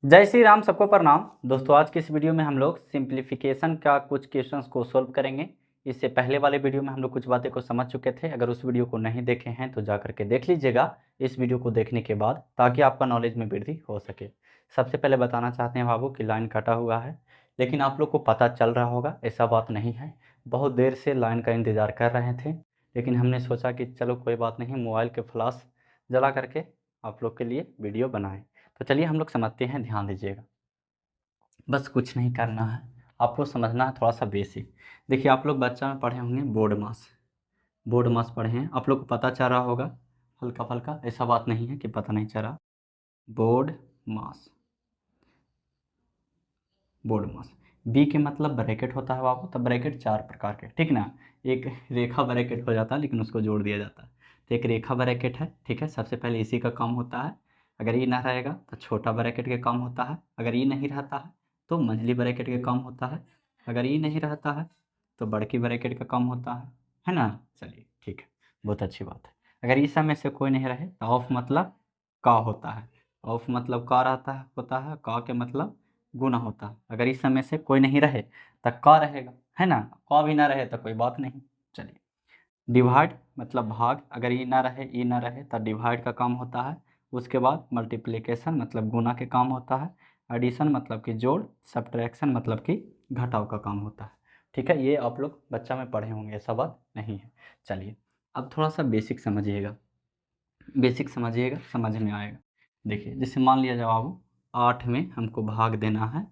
जय श्री राम, सबको प्रणाम। दोस्तों, आज के इस वीडियो में हम लोग सिंप्लीफिकेशन का कुछ क्वेश्चंस को सॉल्व करेंगे। इससे पहले वाले वीडियो में हम लोग कुछ बातें को समझ चुके थे। अगर उस वीडियो को नहीं देखे हैं तो जा करके देख लीजिएगा इस वीडियो को देखने के बाद, ताकि आपका नॉलेज में वृद्धि हो सके। सबसे पहले बताना चाहते हैं बाबू कि लाइन कटा हुआ है, लेकिन आप लोग को पता चल रहा होगा, ऐसा बात नहीं है। बहुत देर से लाइन का इंतज़ार कर रहे थे, लेकिन हमने सोचा कि चलो कोई बात नहीं, मोबाइल के फ्लैश जला करके आप लोग के लिए वीडियो बनाएं। तो चलिए हम लोग समझते हैं, ध्यान दीजिएगा। बस कुछ नहीं करना है, आपको समझना है थोड़ा सा बेसिक। देखिए, आप लोग बच्चा में पढ़े होंगे बोर्ड मास पढ़े हैं, आप लोग को पता चल रहा होगा हल्का फल्का, ऐसा बात नहीं है कि पता नहीं चल रहा। बोर्ड मास, बोर्ड मास, बी के मतलब ब्रैकेट होता है बाबू। तब ब्रैकेट चार प्रकार के, ठीक ना। एक रेखा ब्रैकेट हो जाता है, लेकिन उसको जोड़ दिया जाता है। तो एक रेखा ब्रैकेट है, ठीक है। सबसे पहले इसी का काम होता है। अगर ये ना रहेगा तो छोटा ब्रैकेट के काम होता है। अगर ये नहीं रहता है तो मंझली ब्रैकेट के काम होता है। अगर ये नहीं रहता है तो बड़की ब्रैकेट का काम होता है ना। चलिए ठीक है, बहुत अच्छी बात है। अगर इस समय से कोई नहीं रहे तो ऑफ मतलब का होता है। ऑफ मतलब का रहता है, होता है। का के मतलब गुना होता है। अगर इस समय से कोई नहीं रहे तो का रहेगा, है ना। का भी ना रहे तो कोई बात नहीं। चलिए, डिवाइड मतलब भाग। अगर ये ना रहे, ये ना रहे तो डिवाइड का काम होता है। उसके बाद मल्टीप्लिकेशन मतलब गुना के काम होता है। एडिशन मतलब कि जोड़। सब्ट्रैक्शन मतलब कि घटाव का काम होता है। ठीक है, ये आप लोग बच्चा में पढ़े होंगे, ऐसा बात नहीं है। चलिए, अब थोड़ा सा बेसिक समझिएगा, बेसिक समझिएगा, समझ में आएगा। देखिए, जैसे मान लिया जाए बाबू 8 में हमको भाग देना है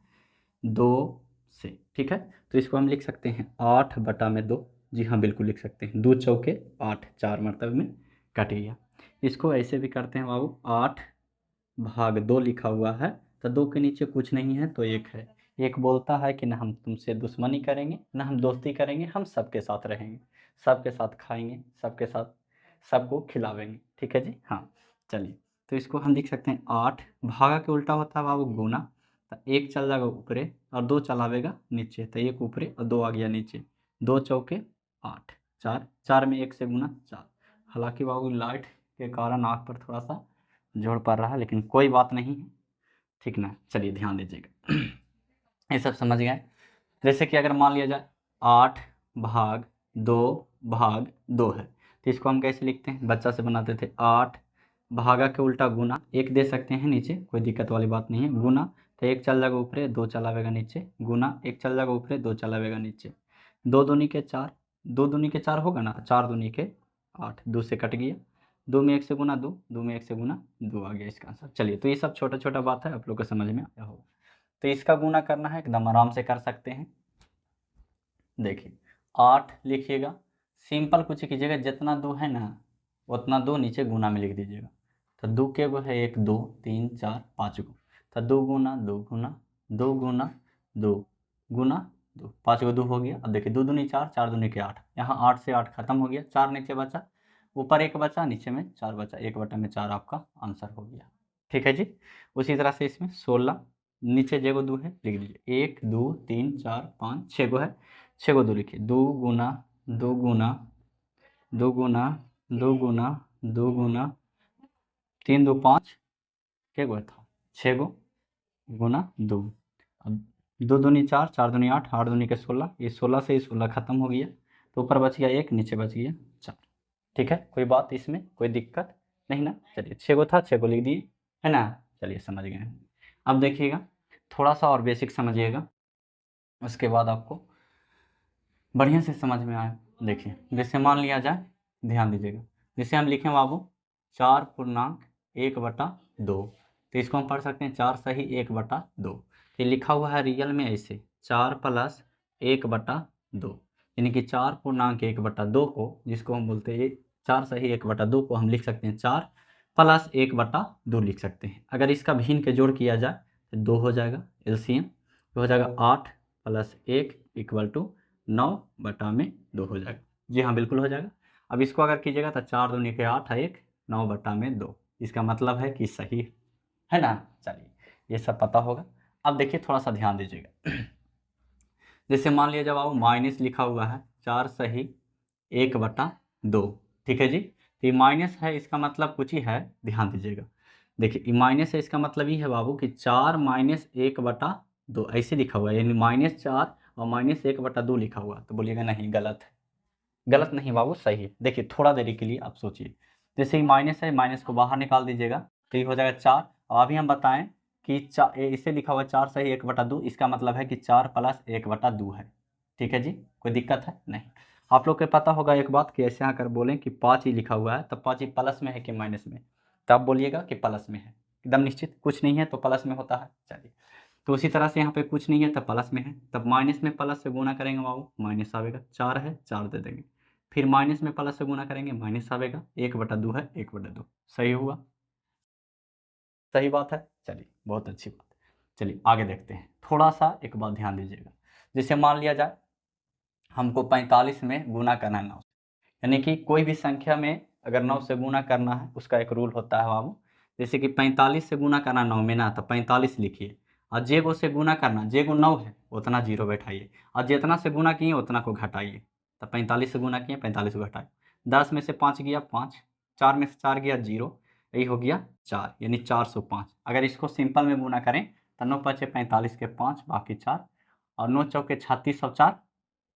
2 से, ठीक है। तो इसको हम लिख सकते हैं 8/2। जी हाँ, बिल्कुल लिख सकते हैं। 2 चौके 8, 4 मरतबे में कट गया। इसको ऐसे भी करते हैं बाबू, 8/2 लिखा हुआ है तो 2 के नीचे कुछ नहीं है तो 1 है। एक बोलता है कि ना हम तुमसे दुश्मनी करेंगे, ना हम दोस्ती करेंगे, हम सबके साथ रहेंगे, सबके साथ खाएंगे, सबके साथ सबको खिलावेंगे। ठीक है जी, हाँ। चलिए, तो इसको हम लिख सकते हैं 8, भागा के उल्टा होता है बाबू गुना। तो 1 चल जाएगा ऊपरे और 2 चलावेगा नीचे, तो 1 ऊपरे और 2 आ गया नीचे। 2 चौके 8, 4, 4 में 1 से गुना 4। हालांकि बाबू लाइट के कारण आँख पर थोड़ा सा जोड़ पड़ रहा है, लेकिन कोई बात नहीं है, ठीक ना। चलिए ध्यान दीजिएगा। ये सब समझ गए। जैसे कि अगर मान लिया जाए 8/2 है, तो इसको हम कैसे लिखते हैं, बच्चा से बनाते थे। 8 भागा के उल्टा गुना, 1 दे सकते हैं नीचे, कोई दिक्कत वाली बात नहीं है। गुना, तो 1 चल जाएगा ऊपरे, 2 चलावेगा नीचे। गुना, 1 चल जाएगा ऊपरे, 2 चलावेगा नीचे। 2 दूनी के 4, 2 दूनी के 4 होगा ना, 4 दूनी के 8, 2 से कट गया। 2 में 1 से गुना 2, 2 में 1 से गुना 2 आ गया इसका आंसर। चलिए, तो ये सब छोटा छोटा बात है, आप लोग को समझ में आया होगा। तो इसका गुना करना है, एकदम आराम से कर सकते हैं। देखिए, 8 लिखिएगा, सिंपल कुछ कीजिएगा, जितना 2 है ना उतना 2 नीचे गुना में लिख दीजिएगा। तो 2 के गो है, 1 2 3 4 5 गो। तो 2 गुना 2 गुना 2 गुना 2 गुना 2, 5 गो 2 हो गया। अब देखिए, 2 दूनी 4, 4 दूनी के 8, यहाँ 8 से 8 खत्म हो गया। 4 नीचे बचा, ऊपर 1 बचा, नीचे में 4 बचा। 1/4 आपका आंसर हो गया। ठीक है जी। उसी तरह से इसमें 16, नीचे जे गो 2 है लिख दीजिए। 1 2 3 4 5 6 गो है, 6 गो 2 लिखिए। 2 गुना 2 गुना 2 गुना 2 गुना 2 गुना 3 2 5, क्या गो था, 6 गो गुना 2। अब 2 दूनी 4, 4 दूनी 8, 8 दूनी के 16, ये 16 से ही 16 खत्म हो गया। तो ऊपर बच गया 1, नीचे बच गया 4। ठीक है, कोई बात इसमें कोई दिक्कत नहीं ना। चलिए, 6 गो था, 6 गो लिख दिए, है ना। चलिए, समझ गए। अब देखिएगा, थोड़ा सा और बेसिक समझिएगा, उसके बाद आपको बढ़िया से समझ में आए। देखिए, जैसे मान लिया जाए, ध्यान दीजिएगा, जैसे हम लिखें बाबू 4/1/2, तो इसको हम पढ़ सकते हैं 4 सही 1/2। तो लिखा हुआ है रियल में ऐसे 4 + 1/2, यानी कि 4/1/2 को, जिसको हम बोलते हैं 4 सही 1/2 को हम लिख सकते हैं 4 + 1/2 लिख सकते हैं। अगर इसका भिन्न के जोड़ किया जाए तो 2 हो जाएगा, एलसीएम तो हो जाएगा 8 + 1 = 9/2 हो जाएगा। जी हाँ, बिल्कुल हो जाएगा। अब इसको अगर कीजिएगा तो 4 दूनी के 8 है 1, 9/2, इसका मतलब है कि सही है ना। चलिए, ये सब पता होगा। अब देखिए, थोड़ा सा ध्यान दीजिएगा। जैसे मान लिया जब आप माइनस लिखा हुआ है 4 सही 1/2, ठीक है जी। तो ये माइनस है, इसका मतलब कुछ ही है, ध्यान दीजिएगा। देखिए माइनस है, इसका मतलब ये है बाबू कि 4 माइनस 1/2 ऐसे लिखा हुआ है, यानी -4 और -1/2 लिखा हुआ, तो बोलिएगा नहीं गलत है। गलत नहीं बाबू, सही है। देखिए थोड़ा देरी के लिए आप सोचिए, जैसे ही माइनस है, माइनस को बाहर निकाल दीजिएगा तो ये हो जाएगा 4। और अभी हम बताएं कि इसे लिखा हुआ 4 सही 1/2, इसका मतलब है कि 4 + 1/2 है। ठीक है जी, कोई दिक्कत है नहीं। आप लोग को पता होगा एक बात कि ऐसे आकर बोलें कि 5 ही लिखा हुआ है, तब 5 ही प्लस में है कि माइनस में, तब बोलिएगा कि प्लस में है। एकदम निश्चित, कुछ नहीं है तो प्लस में होता है। चलिए, तो उसी तरह से यहाँ पे कुछ नहीं है तब प्लस में है, तब माइनस में प्लस से गुना करेंगे बाबू, माइनस आवेगा। 4 है, 4 दे देंगे, फिर माइनस में प्लस से गुना करेंगे, माइनस आवेगा। 1/2 है, 1/2 सही हुआ, सही बात है। चलिए बहुत अच्छी बात है। चलिए आगे देखते हैं। थोड़ा सा एक बात ध्यान दीजिएगा, जैसे मान लिया जाए हमको 45 में गुना करना है 9 से, यानी कि कोई भी संख्या में अगर 9 से गुना करना है, उसका एक रूल होता है बाबू। जैसे कि 45 से गुना करना 9 में ना, तो 45 लिखिए, और जे गो से गुना करना, जे गो 9 है उतना जीरो बैठाइए, और जितना से गुना किए उतना को घटाइए। तो 45 से गुना किए, 45 को घटाए, 10 में से 5 गया 5, 4 में से 4 गया 0, यही हो गया 4, यानी 405। अगर इसको सिंपल में गुना करें तो 9 × 5 = 45 के 5 बाकी 4, और 9 × 4 = 36 और 4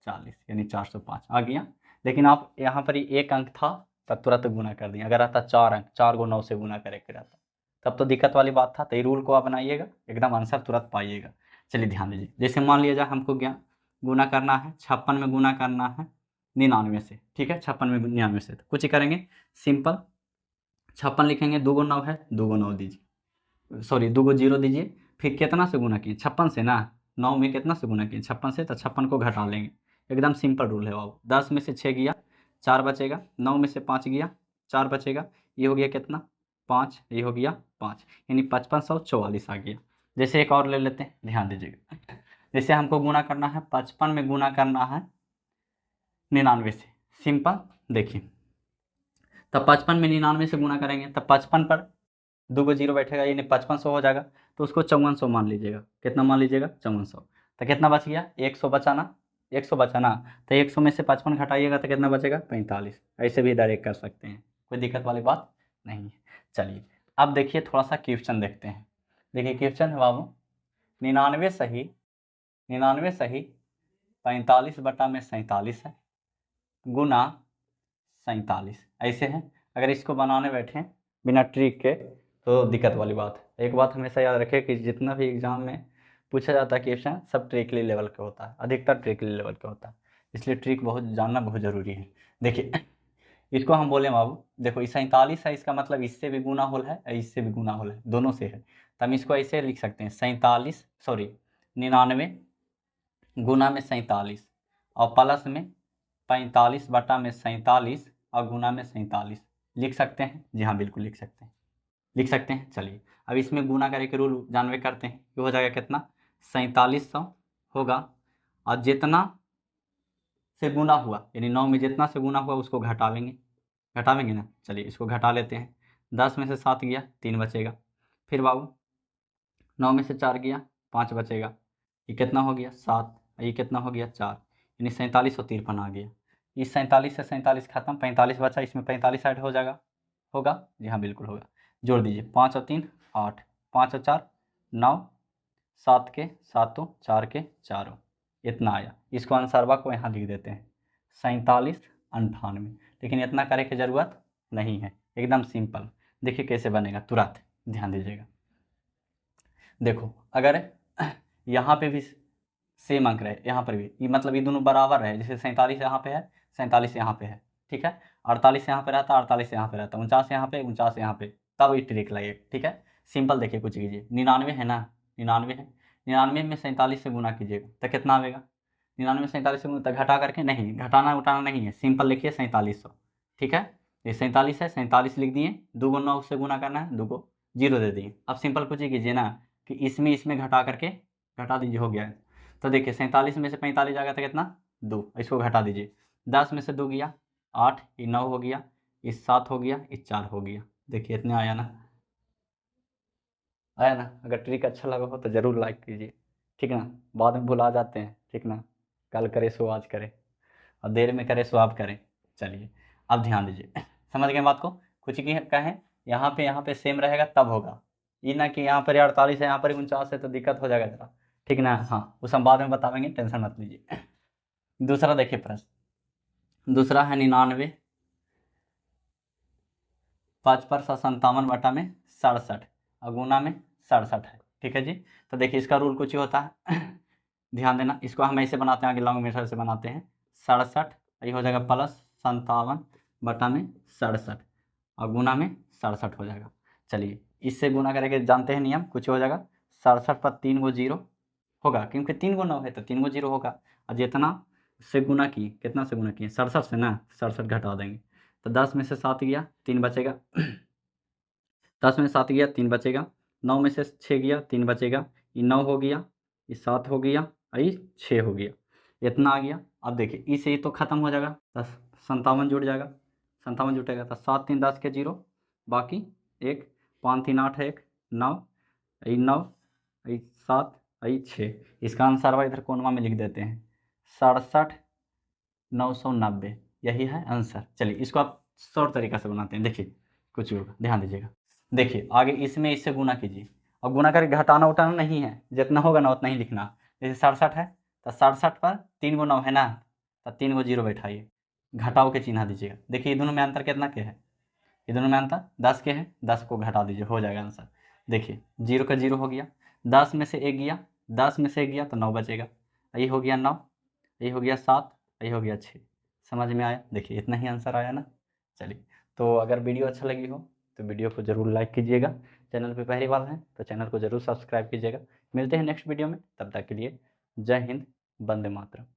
40, यानी 405 आ गया। लेकिन आप यहाँ पर ही एक अंक था तब तुरंत गुना कर दिए, अगर आता 4 अंक, 4 को 9 से गुना करे के रहता तब तो दिक्कत वाली बात था। तो ये रूल को आप बनाइएगा, एकदम आंसर तुरंत पाइएगा। चलिए ध्यान दीजिए, जैसे मान लिया जाए हमको क्या गुना करना है, 56 में गुना करना है 99 से। ठीक है, 56 में 99 से, तो कुछ ही करेंगे सिंपल, 56 लिखेंगे, 2 × 9 है, 2 × 9 दीजिए, सॉरी 2 × 0 दीजिए, फिर कितना से गुना किए 56 से ना, 9 में कितना से गुना किए 56 से, तो 56 को घटा लेंगे। एकदम सिंपल रूल है बाबू। 10 में से 6 गया 4 बचेगा, 9 में से 5 गया 4 बचेगा, ये हो गया कितना 5, ये हो गया 5, यानी 5544 आ गया। जैसे एक और ले लेते हैं, ध्यान दीजिएगा, जैसे हमको गुना करना है 55 में गुना करना है 99 से, सिंपल देखिए, तब 55 में 99 से गुना करेंगे, तब 55 पर 2 को 0 बैठेगा, यानी 5500 हो जाएगा, तो उसको 5400 मान लीजिएगा। कितना मान लीजिएगा 5400, तो कितना बच गया 100 बचाना, 100 बचाना, तो 100 में से 55 घटाइएगा तो कितना बचेगा 45। ऐसे भी डायरेक्ट कर सकते हैं, कोई दिक्कत वाली बात नहीं है। चलिए अब देखिए थोड़ा सा क्वेश्चन देखते हैं। देखिए क्वेश्चन है बाबू, 99 सही 99 सही 45/47 है गुना 47, ऐसे है। अगर इसको बनाने बैठें बिना ट्रिक के तो दिक्कत वाली बात है। एक बात हमेशा याद रखें कि जितना भी एग्जाम में पूछा जाता है क्वेश्चन, सब ट्रिकली लेवल का होता है, अधिकतर ट्रिकली लेवल का होता है, इसलिए ट्रिक बहुत जानना बहुत ज़रूरी है। देखिए इसको हम बोले बाबू, देखो ये 47 है, इसका मतलब इससे भी गुना होल है, इससे भी गुना होल है, दोनों से है, तो हम इसको ऐसे लिख सकते हैं 99 गुना में 47, और प्लस में 45/47 और गुना में 47 लिख सकते हैं। जी हाँ बिल्कुल लिख सकते हैं, लिख सकते हैं। चलिए अब इसमें गुना करे के रूल जानवे करते हैं, ये हो जाएगा कितना 4700 होगा, और जितना से गुना हुआ, यानी 9 में जितना से गुना हुआ उसको घटावेंगे, घटावेंगे ना। चलिए इसको घटा लेते हैं, 10 में से 7 गया 3 बचेगा, फिर बाबू 9 में से 4 गया 5 बचेगा, ये कितना हो गया 7, ये कितना हो गया 4, यानी 4753 आ गया। इस 47 से 47 खत्म, 45 बचा, इसमें 45 ऐड हो जाएगा, होगा जी हाँ बिल्कुल होगा। जोड़ दीजिए, 5 और 3 8, 5 और 4 9, 7 के 7 4 के 4, इतना आया। इसको आंसरवा को यहाँ लिख देते हैं 4798, लेकिन इतना करे की ज़रूरत नहीं है, एकदम सिंपल। देखिए कैसे बनेगा तुरंत, ध्यान दीजिएगा। देखो अगर यहाँ पे भी सेम अंक रहे, यहाँ पर भी ये मतलब ये दोनों बराबर रहे, जैसे 47 यहाँ पे है 47 यहाँ पे है, ठीक है, 48 यहाँ पे रहता 48 यहाँ पे रहता, 49 यहाँ पे 49 यहाँ पे, तब ये ट्रिक लगे। ठीक है सिंपल, देखिए कुछ कीजिए, 99 है ना, 99 है, 99 में 47 से गुना कीजिएगा तो कितना आएगा, 99 में 47 से गुना, तो घटा करके नहीं, घटाना उठाना नहीं है, सिंपल लिखिए 4700। ठीक है, ये 47 है, 47 लिख दिए, 2 को 9 से गुना करना है, 2 को 0 दे दिए। अब सिंपल कुछ ही कीजिए ना कि इसमें घटा करके घटा दीजिए, हो गया है। तो देखिए 47 में से 45 जाएगा तो कितना 2, इसको घटा दीजिए, 10 में से 2 गया 8, ये 9 हो गया, ये 7 हो गया, ये 4 हो गया। देखिए इतने आया ना, आया ना। अगर ट्रिक अच्छा लगा हो तो ज़रूर लाइक कीजिए, ठीक ना, बाद में भुला जाते हैं, ठीक ना, कल करे सो आज करे, और देर में करे सो आप करें। चलिए अब ध्यान दीजिए समझ गए बात को, कुछ की कहें, यहाँ पे सेम रहेगा तब होगा, ये ना कि यहाँ पर 48 है यहाँ पर 49 है तो दिक्कत हो जाएगा जरा, ठीक ना। हाँ उस हम बाद में बताएंगे, टेंशन मत लीजिए। दूसरा देखिए प्रश्न, दूसरा है 99, 5 पर 57 में 67 और गुना में 67 है, ठीक है जी। तो देखिए इसका रूल कुछ ही होता है ध्यान देना, इसको हम ऐसे बनाते हैं, आगे लॉन्ग मेथड से बनाते हैं। 67 ये हो जाएगा प्लस 57 में 67 और गुना में 67 हो जाएगा। चलिए इससे गुना करेंगे, जानते हैं नियम, कुछ हो जाएगा 67 पर 3 गो जीरो होगा, क्योंकि 3 गो 9 है तो 3 गो जीरो होगा, और जितना से गुना की, कितना से गुना किए 67 से ना, 67 घटा देंगे तो 10 में से 7 गया 3 बचेगा 10 में से 7 गया 3 बचेगा, 9 में से 6 गया 3 बचेगा, ये 9 हो गया, ये 7 हो गया और ये 6 हो गया, इतना आ गया। अब देखिए इसे ही तो ख़त्म हो जाएगा, 57 जुड़ जाएगा, 57 जुटेगा तो 7 3 10 के जीरो, बाकी 1 5 3 8 है 1 9 9 7 6, इसका आंसर भाई इधर कोनवा में लिख देते हैं 67,990, यही है आंसर। चलिए इसको आप शॉर्ट तरीका से बनाते हैं, देखिए कुछ होगा, ध्यान दीजिएगा। देखिए आगे इसमें इससे गुना कीजिए, और गुना करके घटाना उठाना नहीं है, जितना होगा ना उतना ही लिखना। जैसे 67 है तो 67 पर 3 गो 9 है ना, तो 3 गो जीरो बैठाइए, घटाओ के चिन्ह दीजिएगा। देखिए ये दोनों में अंतर कितना के है, ये दोनों में अंतर 10 के हैं, 10 को घटा दीजिए, हो जाएगा आंसर। देखिए 0 का 0 हो गया, 10 में से 1 गया, 10 में से 1 गया तो 9 बचेगा, ये हो गया 9, ये हो गया 7, ये हो गया 6। समझ में आया, देखिए इतना ही आंसर आया ना। चलिए तो अगर वीडियो अच्छा लगी हो तो वीडियो को ज़रूर लाइक कीजिएगा, चैनल पे पहली बार हैं तो चैनल को ज़रूर सब्सक्राइब कीजिएगा। मिलते हैं नेक्स्ट वीडियो में, तब तक के लिए जय हिंद, वंदे मातरम।